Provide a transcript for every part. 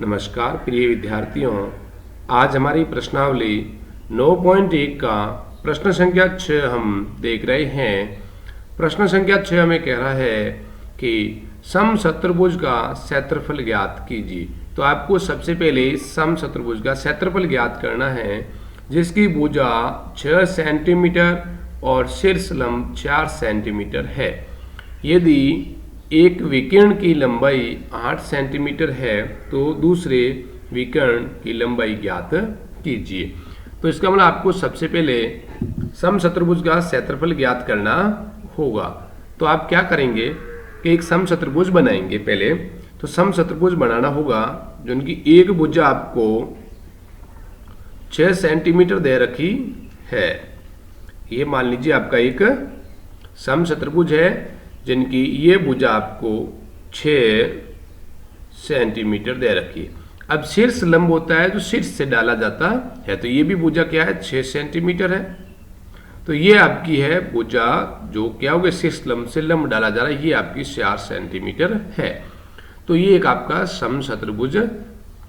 नमस्कार प्रिय विद्यार्थियों, आज हमारी प्रश्नावली 9.1 का प्रश्न संख्या 6 हम देख रहे हैं। प्रश्न संख्या 6 हमें कह रहा है कि समचतुर्भुज का क्षेत्रफल ज्ञात कीजिए। तो आपको सबसे पहले समचतुर्भुज का क्षेत्रफल ज्ञात करना है, जिसकी भुजा 6 सेंटीमीटर और शीर्ष लंब 4 सेंटीमीटर है। यदि एक विकर्ण की लंबाई 8 सेंटीमीटर है तो दूसरे विकर्ण की लंबाई ज्ञात कीजिए। तो इसका मतलब आपको सबसे पहले समचतुर्भुज का क्षेत्रफल ज्ञात करना होगा। तो आप क्या करेंगे कि एक समचतुर्भुज बनाएंगे। पहले तो समचतुर्भुज बनाना होगा जो उनकी एक भुजा आपको 6 सेंटीमीटर दे रखी है। ये मान लीजिए आपका एक समचतुर्भुज है जिनकी ये भुजा आपको 6 सेंटीमीटर दे रखी है। अब शीर्ष लंब होता है जो शीर्ष से डाला जाता है, तो ये भी भुजा क्या है, 6 सेंटीमीटर है। तो ये आपकी है भुजा जो क्या होगा, शीर्ष लंब से लंब डाला जा रहा है, ये आपकी 4 सेंटीमीटर है। तो ये एक आपका समचतुर्भुज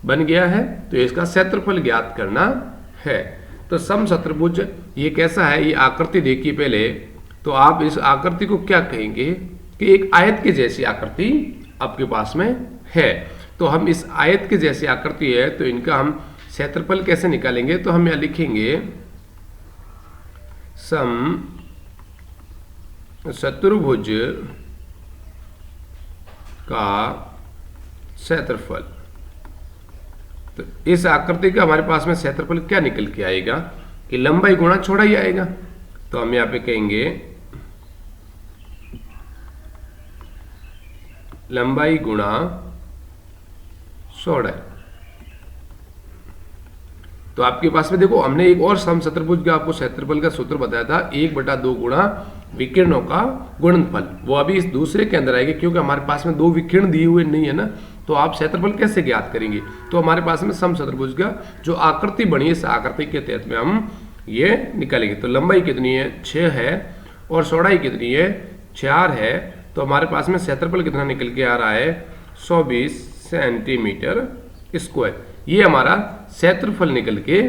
बन गया है। तो इसका क्षेत्रफल ज्ञात करना है। तो समचतुर्भुज ये कैसा है, ये आकृति देखिए पहले। तो आप इस आकृति को क्या कहेंगे कि एक आयत के जैसी आकृति आपके पास में है। तो हम इस आयत के जैसी आकृति है तो इनका हम क्षेत्रफल कैसे निकालेंगे, तो हम यहां लिखेंगे समचतुर्भुज का क्षेत्रफल। तो इस आकृति का हमारे पास में क्षेत्रफल क्या निकल के आएगा कि लंबाई गुणा चौड़ाई आएगा। तो हम यहां पे कहेंगे लंबाई गुणा चौड़ाई। तो आपके पास में देखो, हमने एक और समचतुर्भुज का आपको क्षेत्रफल का सूत्र बताया था, 1/2 गुणा विकिरणों का गुणनफल। वो अभी इस दूसरे के अंदर आएगी क्योंकि हमारे पास में 2 विकिरण दिए हुए नहीं है ना। तो आप क्षेत्रफल कैसे ज्ञात करेंगे, तो हमारे पास में समचतुर्भुज का जो आकृति बनी है, इस आकृति के तहत में हम ये निकालेंगे। तो लंबाई कितनी है, 6 है, और चौड़ाई कितनी है, 4 है। तो हमारे पास में क्षेत्रफल कितना निकल के आ रहा है, 120 सेंटीमीटर स्क्वायर। ये हमारा क्षेत्रफल निकल के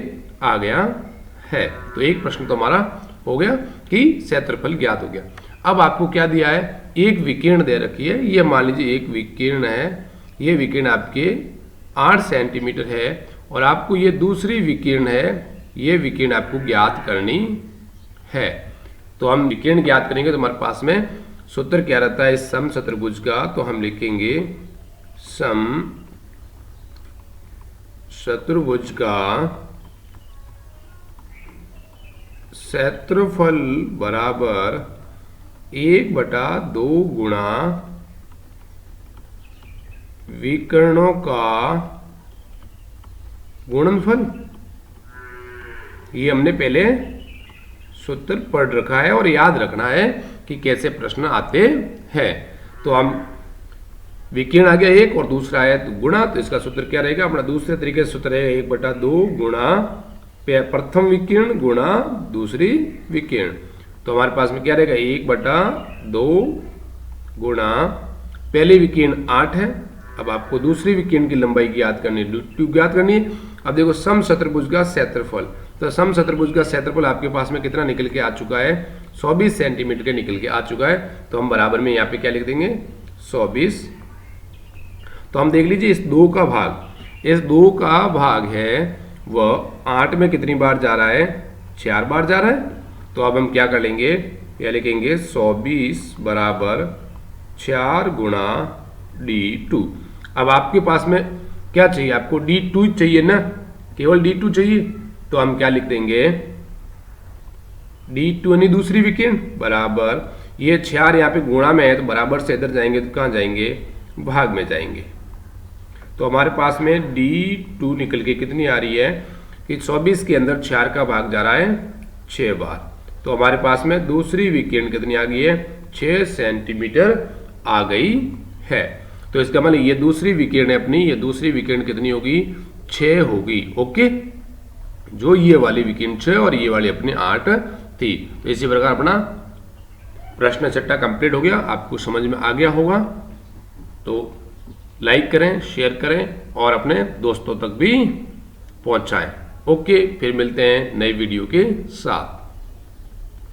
आ गया है। तो एक प्रश्न तो हमारा हो गया कि क्षेत्रफल ज्ञात हो गया। अब आपको क्या दिया है, एक विकिरण दे रखी है। ये मान लीजिए एक विकिरण है, ये विकिरण आपके 8 सेंटीमीटर है, और आपको ये दूसरी विकिरण है, ये विकिरण आपको ज्ञात करनी है। तो हम विकिरण ज्ञात करेंगे तो हमारे पास में सूत्र क्या रहता है इस समचतुर्भुज का, तो हम लिखेंगे समचतुर्भुज का क्षेत्रफल बराबर 1/2 गुणा विकर्णों का गुणनफल। ये हमने पहले सूत्र पढ़ रखा है और याद रखना है कि कैसे प्रश्न आते हैं। तो हम विकिरण आ गया एक और दूसरा है तो गुणा। तो इसका सूत्र क्या रहेगा, अपना दूसरे तरीके से सूत्र है 1/2 गुणा प्रथम विकिरण गुणा दूसरी विकिरण। तो हमारे पास में क्या रहेगा, 1/2 गुणा पहली विकिरण 8 है। अब आपको दूसरी विकिरण की लंबाई ज्ञात करनी है। अब देखो समचतुर्भुज का क्षेत्रफल, तो समचतुर्भुज का क्षेत्रफल आपके पास में कितना निकल के आ चुका है, 120 सेंटीमीटर के निकल के आ चुका है। तो हम बराबर में यहाँ पे क्या लिख देंगे, 120। तो हम देख लीजिए इस 2 का भाग है वह 8 में कितनी बार जा रहा है, 4 बार जा रहा है। तो अब हम क्या कर लेंगे, यह लिखेंगे 120 बराबर 4 गुणा D2। अब आपके पास में क्या चाहिए, आपको D2 चाहिए ना, केवल D2 चाहिए। तो हम क्या लिख देंगे, D2 यानी दूसरी विकिरण बराबर ये 4 यहाँ पे गुणा में है, तो बराबर से इधर जाएंगे तो कहाँ जाएंगे, भाग में जाएंगे। तो हमारे पास में D2 निकल के कितनी आ रही है कि 24 के अंदर 4 का भाग जा रहा है 6 बार। तो हमारे पास में दूसरी विकिरण कितनी आ गई है, 6 सेंटीमीटर आ गई है। तो इसका मतलब ये दूसरी विकिरण है अपनी, ये दूसरी विकिरण कितनी होगी, 6 होगी। ओके, जो ये वाली विकिरण 6 और ये वाली अपनी 8 थी। तो इसी प्रकार अपना प्रश्न छठा कंप्लीट हो गया। आपको समझ में आ गया होगा। तो लाइक करें, शेयर करें और अपने दोस्तों तक भी पहुंचाएं। ओके, फिर मिलते हैं नई वीडियो के साथ।